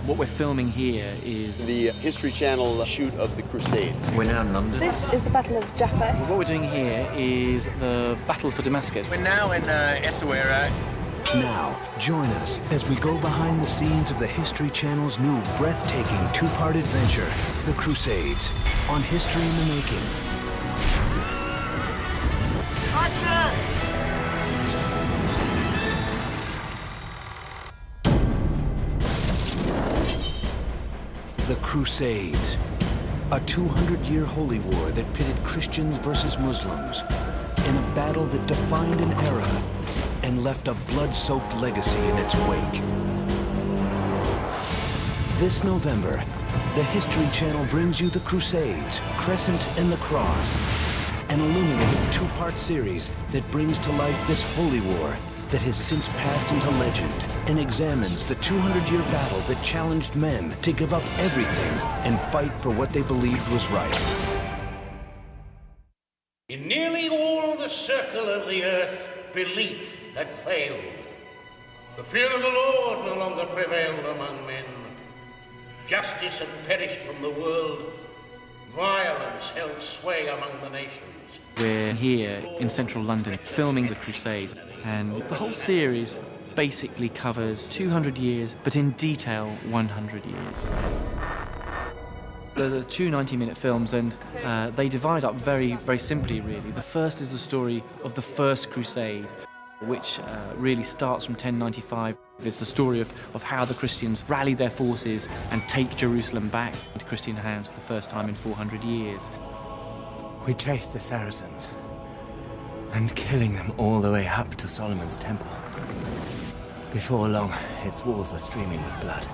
What we're filming here is the History Channel shoot of the Crusades. We're now in London. This is the Battle of Jaffa. What we're doing here is the battle for Damascus. We're now in Essaouira. Now, join us as we go behind the scenes of the History Channel's new breathtaking two-part adventure, The Crusades, on History in the Making. Action! The Crusades, a 200-year holy war that pitted Christians versus Muslims in a battle that defined an era and left a blood-soaked legacy in its wake. This November, the History Channel brings you The Crusades, Crescent and the Cross, an illuminating two-part series that brings to life this holy war that has since passed into legend and examines the 200-year battle that challenged men to give up everything and fight for what they believed was right. In nearly all the circle of the earth, belief had failed. The fear of the Lord no longer prevailed among men. Justice had perished from the world. Violence held sway among the nations. We're here in central London filming The Crusades, and the whole series basically covers 200 years, but in detail 100 years. There are two 90-minute films, and they divide up very, very simply, really. The first is the story of the First Crusade, which really starts from 1095. It's the story of how the Christians rally their forces and take Jerusalem back into Christian hands for the first time in 400 years. We chased the Saracens, and killing them all the way up to Solomon's temple. Before long, its walls were streaming with blood.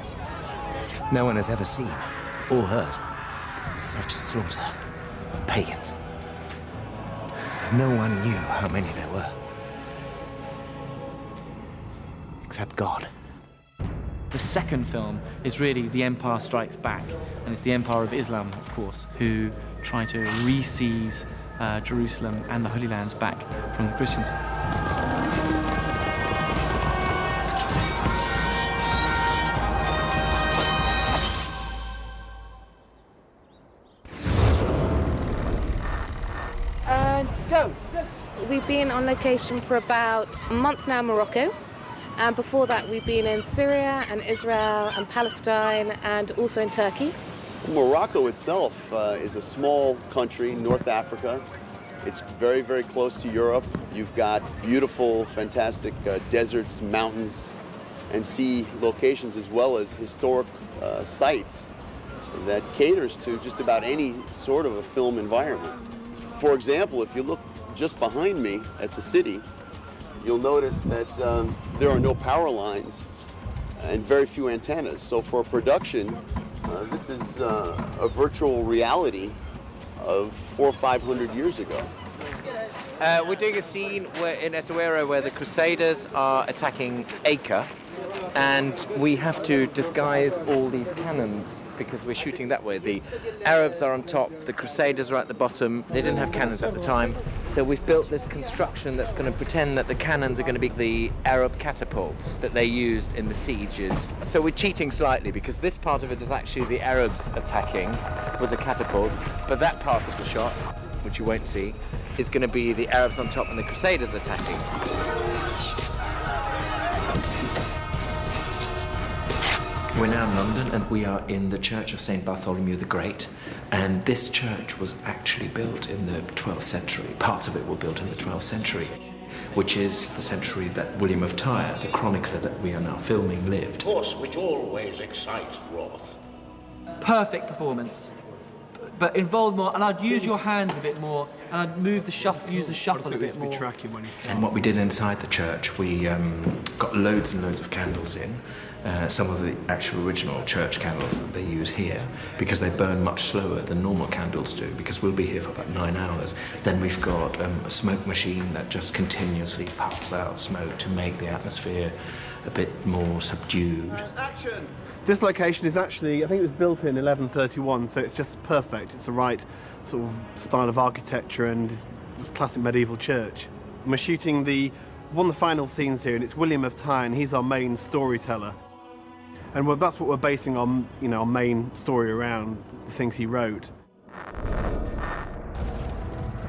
No one has ever seen or heard such slaughter of pagans. No one knew how many there were, except God. The second film is really The Empire Strikes Back, and it's the Empire of Islam, of course, who try to re-seize Jerusalem and the Holy Lands back from the Christians. Go! We've been on location for about a month now in Morocco. And before that, we've been in Syria and Israel and Palestine and also in Turkey. Morocco itself is a small country, North Africa. It's very, very close to Europe. You've got beautiful, fantastic deserts, mountains, and sea locations, as well as historic sites that caters to just about any sort of a film environment. For example, if you look just behind me at the city, you'll notice that there are no power lines and very few antennas. So for production, this is a virtual reality of 400 or 500 years ago. We're doing a scene in Essaouira where the Crusaders are attacking Acre, and we have to disguise all these cannons because we're shooting that way. The Arabs are on top, the Crusaders are at the bottom. They didn't have cannons at the time, so we've built this construction that's going to pretend that the cannons are going to be the Arab catapults that they used in the sieges. So we're cheating slightly because this part of it is actually the Arabs attacking with the catapults, but that part of the shot, which you won't see, is going to be the Arabs on top and the Crusaders attacking. We're now in London, and we are in the Church of St. Bartholomew the Great, and this church was actually built in the 12th century. Parts of it were built in the 12th century, which is the century that William of Tyre, the chronicler that we are now filming, lived. Force which always excites wrath. Perfect performance, but involved more, and I'd use your hands a bit more, and I'd move the shuffle, use the shuffle a bit more. And what we did inside the church, we got loads and loads of candles in. Some of the actual original church candles that they use here, because they burn much slower than normal candles do, because we'll be here for about 9 hours. Then we've got a smoke machine that just continuously puffs out smoke to make the atmosphere a bit more subdued. Action! This location is actually, I think it was built in 1131, so it's just perfect. It's the right sort of style of architecture, and it's classic medieval church. And we're shooting one of the final scenes here, and it's William of Tyre, and he's our main storyteller. And that's what we're basing on, our main story around, the things he wrote.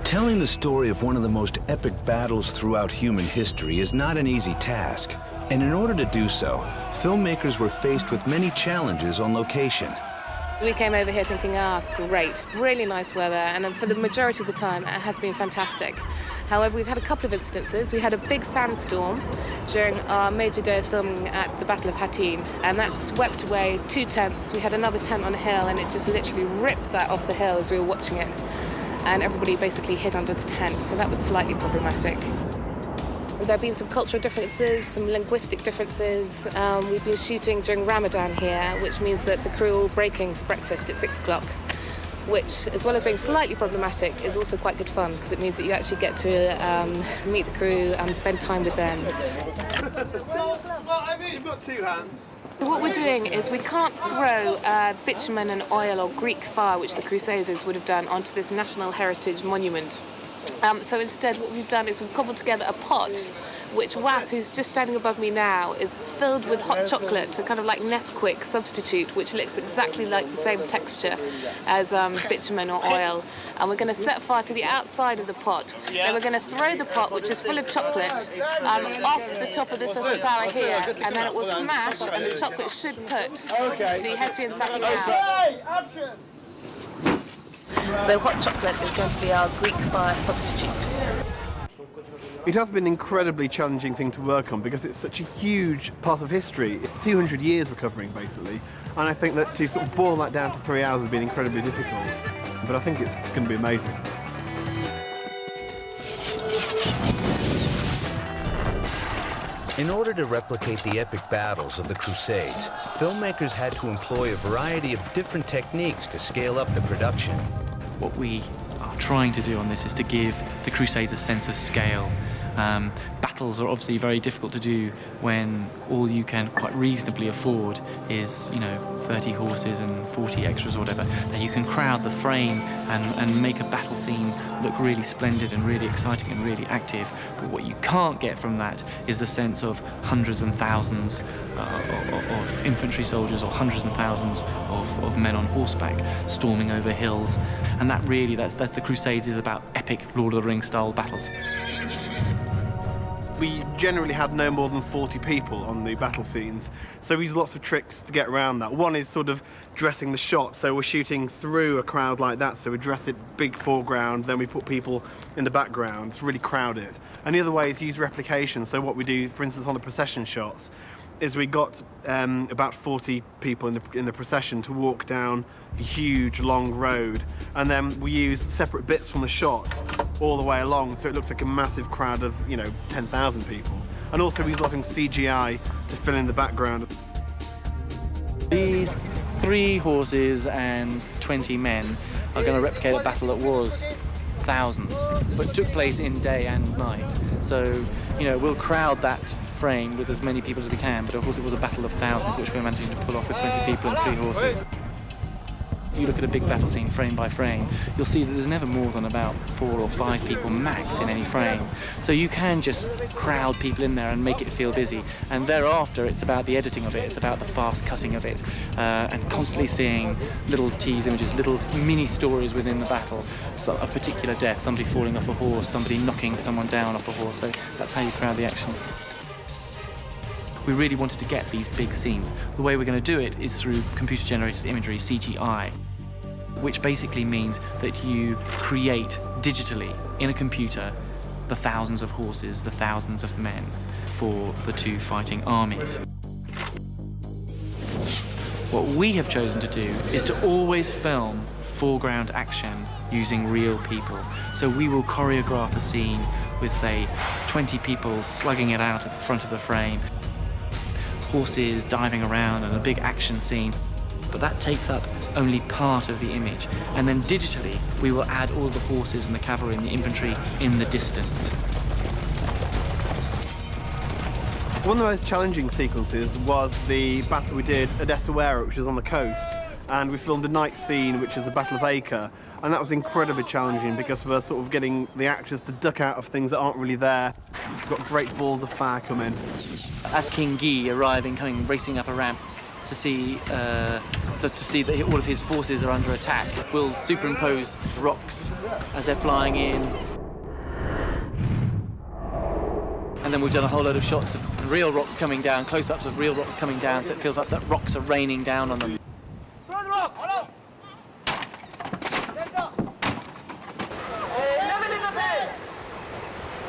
Telling the story of one of the most epic battles throughout human history is not an easy task. And in order to do so, filmmakers were faced with many challenges on location. We came over here thinking, great, really nice weather, and for the majority of the time it has been fantastic. However, we've had a couple of instances. We had a big sandstorm during our major day of filming at the Battle of Hattin, and that swept away 2 tents. We had another tent on a hill, and it just literally ripped that off the hill as we were watching it. And everybody basically hid under the tent, so that was slightly problematic. There have been some cultural differences, some linguistic differences. We've been shooting during Ramadan here, which means that the crew are all breaking for breakfast at 6 o'clock, which, as well as being slightly problematic, is also quite good fun, because it means that you actually get to meet the crew and spend time with them. You've got 2 hands. What we're doing is we can't throw bitumen and oil or Greek fire, which the Crusaders would have done, onto this National Heritage Monument. So instead what we've done is we've cobbled together a pot, which Was, who's just standing above me now, is filled with hot chocolate, a kind of like Nesquik substitute, which looks exactly like the same texture as bitumen or oil. And we're going to set fire to the outside of the pot. Then we're going to throw the pot, which is full of chocolate, off the top of this little tower here, and then it will smash, and the chocolate should put the Hessian sacking out. So hot chocolate is going to be our Greek fire substitute. It has been an incredibly challenging thing to work on because it's such a huge part of history. It's 200 years we're covering, basically. And I think that to sort of boil that down to 3 hours has been incredibly difficult. But I think it's going to be amazing. In order to replicate the epic battles of the Crusades, filmmakers had to employ a variety of different techniques to scale up the production. What we are trying to do on this is to give the Crusades a sense of scale. Battles are obviously very difficult to do when all you can quite reasonably afford is, 30 horses and 40 extras or whatever. That you can crowd the frame and make a battle scene look really splendid and really exciting and really active. But what you can't get from that is the sense of hundreds and thousands of infantry soldiers or hundreds and thousands of men on horseback storming over hills. And that's the Crusades is about epic Lord of the Rings style battles. We generally had no more than 40 people on the battle scenes, so we use lots of tricks to get around that. One is sort of dressing the shot, so we're shooting through a crowd like that, so we dress it big foreground, then we put people in the background to really crowd it. And the other way is use replication, so what we do, for instance, on the procession shots, is we got about 40 people in the procession to walk down a huge long road, and then we use separate bits from the shot all the way along, so it looks like a massive crowd of 10,000 people. And also we use a lot of CGI to fill in the background. These 3 horses and 20 men are going to replicate a battle that was thousands, but took place in day and night. So we'll crowd that frame with as many people as we can, but of course it was a battle of thousands which we're managing to pull off with 20 people and 3 horses. You look at a big battle scene frame by frame, you'll see that there's never more than about 4 or 5 people max in any frame. So you can just crowd people in there and make it feel busy. And thereafter it's about the editing of it, it's about the fast cutting of it, and constantly seeing little tease images, little mini stories within the battle. So a particular death, somebody falling off a horse, somebody knocking someone down off a horse. So that's how you crowd the action. We really wanted to get these big scenes. The way we're going to do it is through computer-generated imagery, CGI, which basically means that you create digitally in a computer the thousands of horses, the thousands of men for the 2 fighting armies. What we have chosen to do is to always film foreground action using real people. So we will choreograph a scene with, say, 20 people slugging it out at the front of the frame, horses diving around and a big action scene, but that takes up only part of the image. And then digitally, we will add all the horses and the cavalry and the infantry in the distance. One of the most challenging sequences was the battle we did at Essaouira, which is on the coast, and we filmed a night scene, which is the Battle of Acre, and that was incredibly challenging because we're sort of getting the actors to duck out of things that aren't really there. We've got great balls of fire coming. As King Guy coming racing up a ramp, to see that all of his forces are under attack. We'll superimpose rocks as they're flying in. And then we've done a whole load of shots of real rocks coming down, close-ups of real rocks coming down, so it feels like that rocks are raining down on them.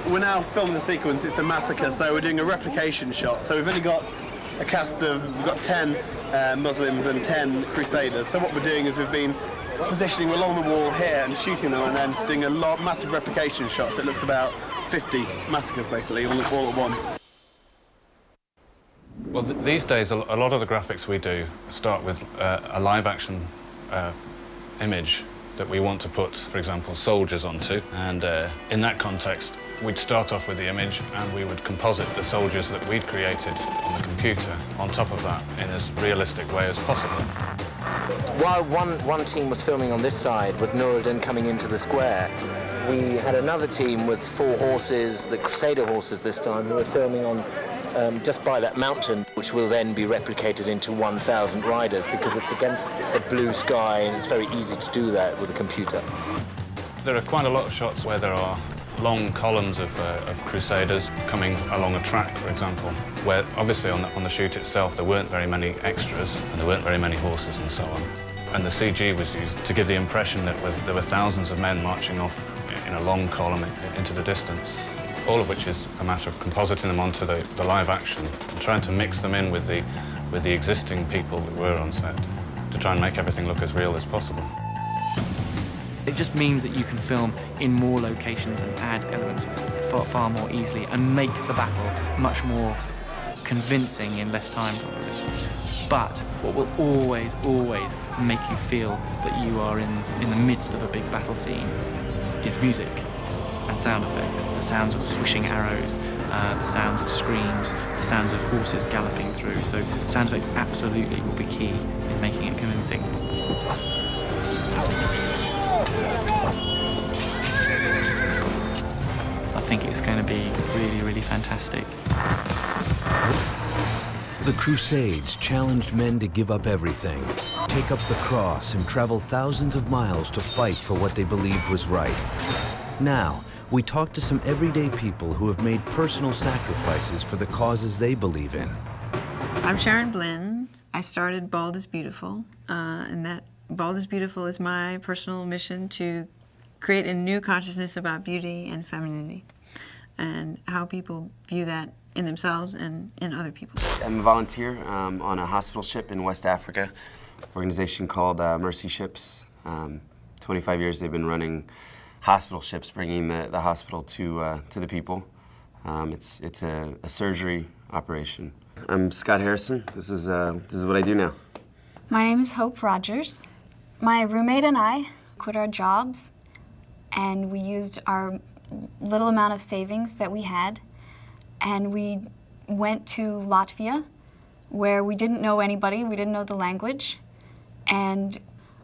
We're now filming the sequence, it's a massacre, so we're doing a replication shot. So we've only got a cast of, we've got 10 Muslims and 10 Crusaders. So what we're doing is we've been positioning along the wall here and shooting them and then doing a massive replication shot. So it looks about 50 massacres basically, all at once. Well, these days, a lot of the graphics we do start with a live-action image that we want to put, for example, soldiers onto. And in that context, we'd start off with the image and we would composite the soldiers that we'd created on the computer on top of that in as realistic way as possible. While one team was filming on this side with Nuruddin coming into the square, we had another team with 4 horses, the Crusader horses this time, who were filming on just by that mountain, which will then be replicated into 1,000 riders because it's against the blue sky and it's very easy to do that with a computer. There are quite a lot of shots where there are long columns of Crusaders coming along a track, for example, where obviously on the shoot itself there weren't very many extras and there weren't very many horses and so on. And the CG was used to give the impression that there were thousands of men marching off in a long column into the distance, all of which is a matter of compositing them onto the live action and trying to mix them in with the existing people that were on set to try and make everything look as real as possible. It just means that you can film in more locations and add elements far more easily and make the battle much more convincing in less time probably. But what will always make you feel that you are in the midst of a big battle scene is music and sound effects, the sounds of swishing arrows, the sounds of screams, the sounds of horses galloping through. So sound effects absolutely will be key in making it convincing. I think it's going to be really fantastic. The Crusades challenged men to give up everything, take up the cross, and travel thousands of miles to fight for what they believed was right. Now, we talk to some everyday people who have made personal sacrifices for the causes they believe in. I'm Sharon Blinn. I started Bald is Beautiful, and that Bald is Beautiful is my personal mission to create a new consciousness about beauty and femininity and how people view that in themselves and in other people. I'm a volunteer on a hospital ship in West Africa, an organization called Mercy Ships. 25 years they've been running hospital ships, bringing the hospital to the people. It's a surgery operation. I'm Scott Harrison. This is what I do now. My name is Hope Rogers. My roommate and I quit our jobs, and we used our little amount of savings that we had, and we went to Latvia, where we didn't know anybody, we didn't know the language, and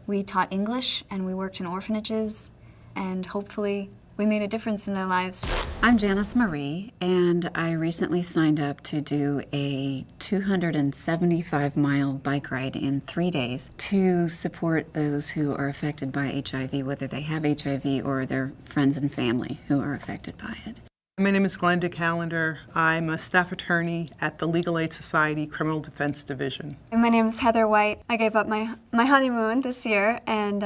we taught English, and we worked in orphanages, and hopefully we made a difference in their lives. I'm Janice Marie, and I recently signed up to do a 275-mile bike ride in 3 days to support those who are affected by HIV, whether they have HIV or their friends and family who are affected by it. My name is Glenda Callender. I'm a staff attorney at the Legal Aid Society Criminal Defense Division. My name is Heather White. I gave up my honeymoon this year and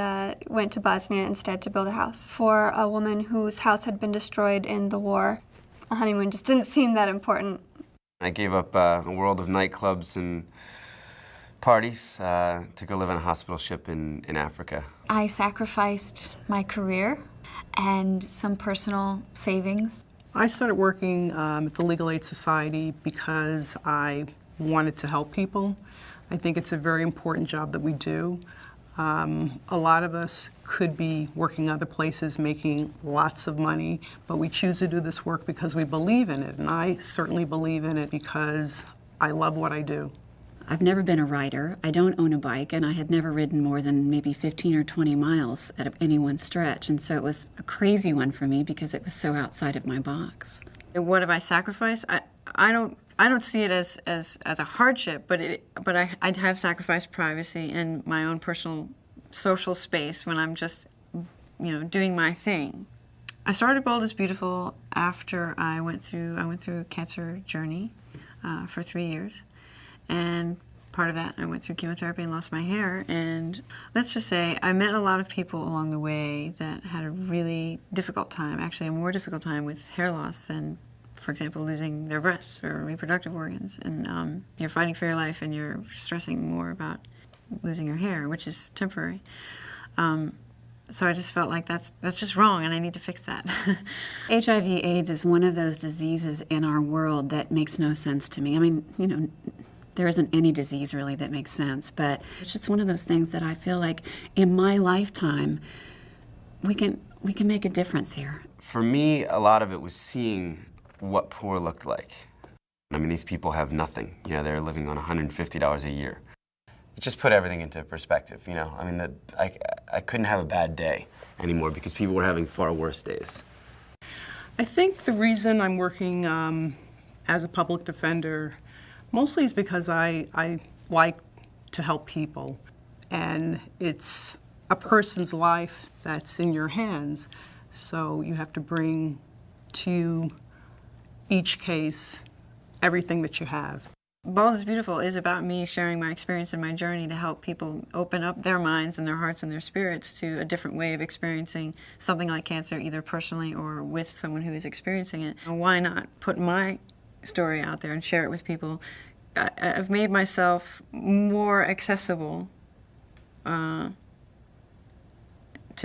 went to Bosnia instead to build a house for a woman whose house had been destroyed in the war. A honeymoon just didn't seem that important. I gave up a world of nightclubs and parties to go live on a hospital ship in Africa. I sacrificed my career and some personal savings. I started working at the Legal Aid Society because I wanted to help people. I think it's a very important job that we do. A lot of us could be working other places making lots of money, but we choose to do this work because we believe in it, and I certainly believe in it because I love what I do. I've never been a rider. I don't own a bike, and I had never ridden more than maybe 15 or 20 miles at any one stretch, and so it was a crazy one for me because it was so outside of my box. And what have I sacrificed? I don't I don't see it as a hardship, but I'd have sacrificed privacy and my own personal social space when I'm just, doing my thing. I started Bold is Beautiful after I went through a cancer journey for 3 years, and part of that I went through chemotherapy and lost my hair. And let's just say I met a lot of people along the way that had a really difficult time, actually a more difficult time with hair loss than, for example, losing their breasts or reproductive organs. And you're fighting for your life and you're stressing more about losing your hair, which is temporary. So I just felt like that's just wrong, and I need to fix that. HIV/AIDS is one of those diseases in our world that makes no sense to me. I mean, there isn't any disease really that makes sense, but it's just one of those things that I feel like in my lifetime we can make a difference here. For me, a lot of it was seeing what poor looked like. I mean, these people have nothing. They're living on $150 a year. It just put everything into perspective, I mean, I couldn't have a bad day anymore because people were having far worse days. I think the reason I'm working as a public defender mostly is because I like to help people, and it's a person's life that's in your hands, so you have to bring to each case everything that you have. Bold is Beautiful is about me sharing my experience and my journey to help people open up their minds and their hearts and their spirits to a different way of experiencing something like cancer, either personally or with someone who is experiencing it. And why not put my story out there and share it with people? I've made myself more accessible to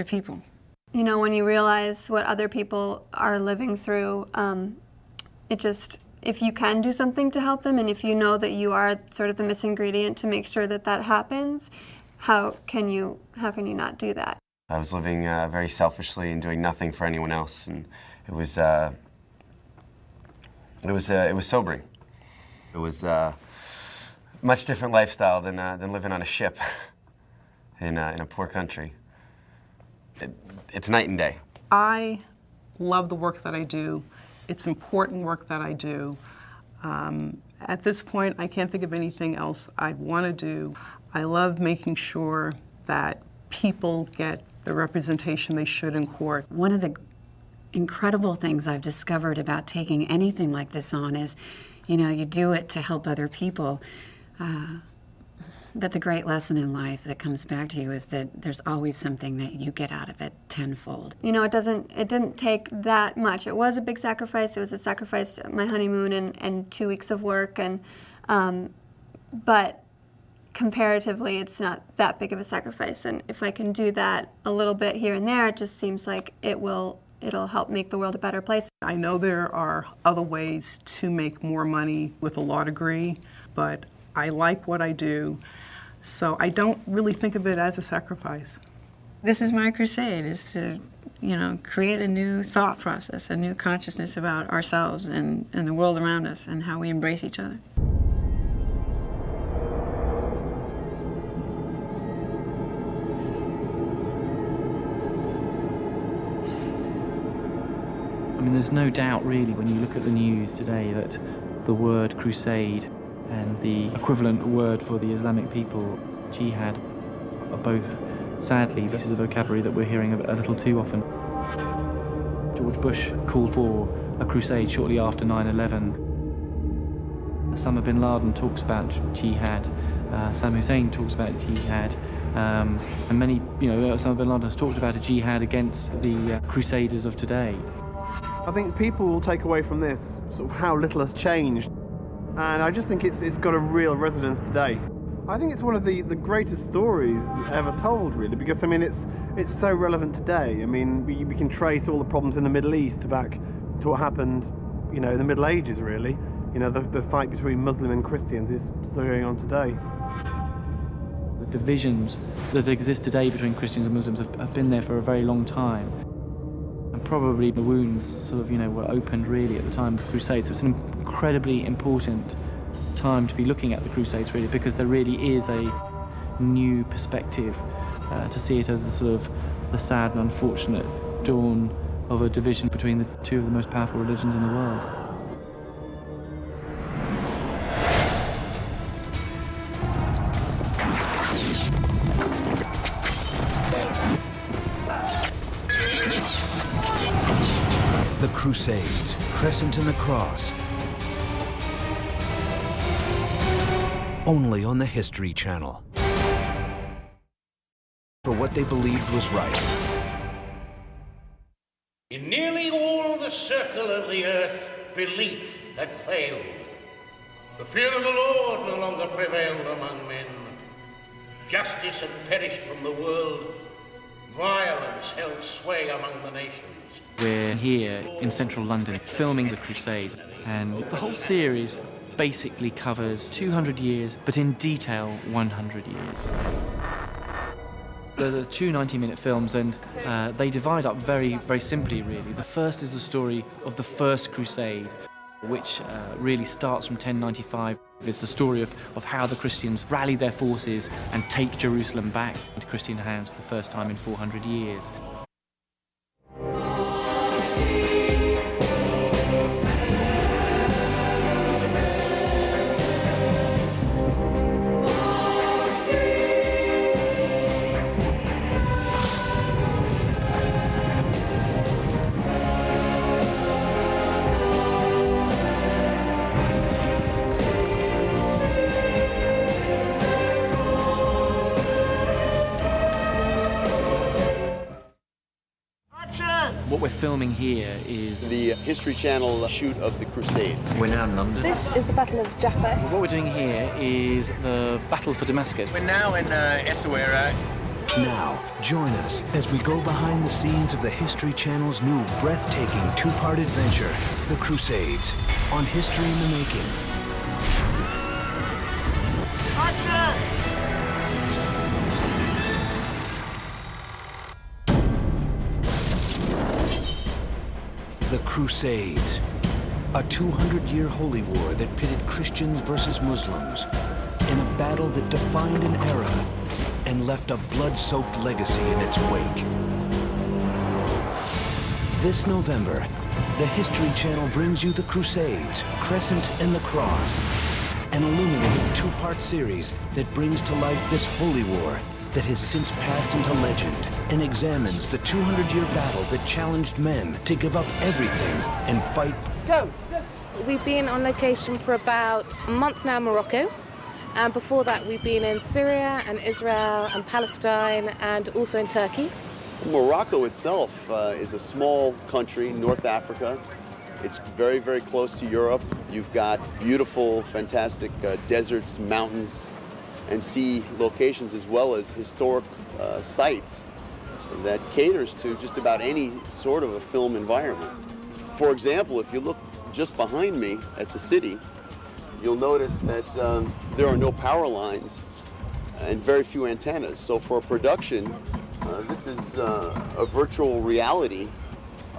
people. When you realize what other people are living through, if you can do something to help them, and if you know that you are sort of the missing ingredient to make sure that that happens, how can you not do that? I was living very selfishly and doing nothing for anyone else, and it was sobering. It was a much different lifestyle than living on a ship in a poor country. It's night and day. I love the work that I do. It's important work that I do. At this point, I can't think of anything else I'd want to do. I love making sure that people get the representation they should in court. One of the incredible things I've discovered about taking anything like this on is, you do it to help other people. But the great lesson in life that comes back to you is that there's always something that you get out of it tenfold. It didn't take that much. It was a big sacrifice. It was a sacrifice, my honeymoon and 2 weeks of work, but comparatively, it's not that big of a sacrifice. And if I can do that a little bit here and there, it just seems like it'll help make the world a better place. I know there are other ways to make more money with a law degree, but I like what I do, so I don't really think of it as a sacrifice. This is my crusade, is to, create a new thought process, a new consciousness about ourselves and the world around us and how we embrace each other. I mean, there's no doubt really when you look at the news today that the word crusade and the equivalent word for the Islamic people, jihad, are both, sadly, pieces of vocabulary that we're hearing a little too often. George Bush called for a crusade shortly after 9/11. Osama bin Laden talks about jihad. Saddam Hussein talks about jihad. And many, Osama bin Laden has talked about a jihad against the crusaders of today. I think people will take away from this sort of how little has changed. And I just think it's got a real resonance today. I think it's one of the greatest stories ever told, really, because I mean it's so relevant today. I mean we can trace all the problems in the Middle East back to what happened, in the Middle Ages, really. The fight between Muslim and Christians is still going on today. The divisions that exist today between Christians and Muslims have been there for a very long time. And probably the wounds sort of, were opened really at the time of the Crusades. So it's an incredibly important time to be looking at the Crusades, really, because there really is a new perspective to see it as the sort of the sad and unfortunate dawn of a division between the two of the most powerful religions in the world. Crusades, Crescent and the Cross. Only on the History Channel. For what they believed was right. In nearly all the circle of the earth, belief had failed. The fear of the Lord no longer prevailed among men. Justice had perished from the world. Violence held sway among the nations. We're here in central London filming the Crusades, and the whole series basically covers 200 years, but in detail 100 years. There are two 90-minute films, and they divide up very, very simply, really. The first is the story of the First Crusade, which really starts from 1095. It's the story of how the Christians rally their forces and take Jerusalem back into Christian hands for the first time in 400 years. What we're filming here is the History Channel shoot of the Crusades. We're now in London. This is the Battle of Jaffa. What we're doing here is the battle for Damascus. We're now in Essaouira. Now, join us as we go behind the scenes of the History Channel's new breathtaking two-part adventure, The Crusades, on History in the Making. The Crusades, a 200-year holy war that pitted Christians versus Muslims in a battle that defined an era and left a blood-soaked legacy in its wake. This November, the History Channel brings you The Crusades, Crescent and the Cross, an illuminating two-part series that brings to life this holy war that has since passed into legend and examines the 200-year battle that challenged men to give up everything and fight. Go! We've been on location for about a month now in Morocco, and before that we've been in Syria and Israel and Palestine and also in Turkey. Morocco itself is a small country, North Africa. It's very, very close to Europe. You've got beautiful, fantastic deserts, mountains, and sea locations, as well as historic sites that caters to just about any sort of a film environment. For example, if you look just behind me at the city, you'll notice that there are no power lines and very few antennas. So for production, this is a virtual reality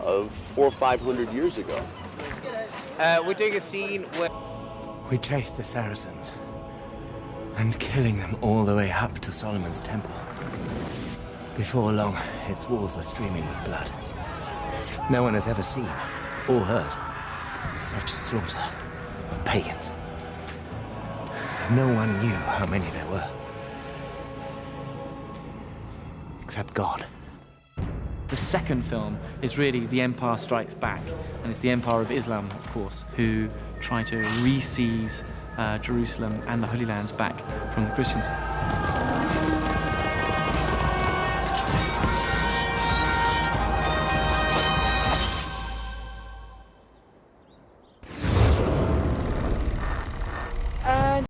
of 400 or 500 years ago. We're doing a scene where We chased the Saracens, and killing them all the way up to Solomon's temple. Before long, its walls were streaming with blood. No one has ever seen or heard such slaughter of pagans. No one knew how many there were, except God. The second film is really The Empire Strikes Back, and it's the Empire of Islam, of course, who try to re-seize Jerusalem and the Holy Lands back from the Christians.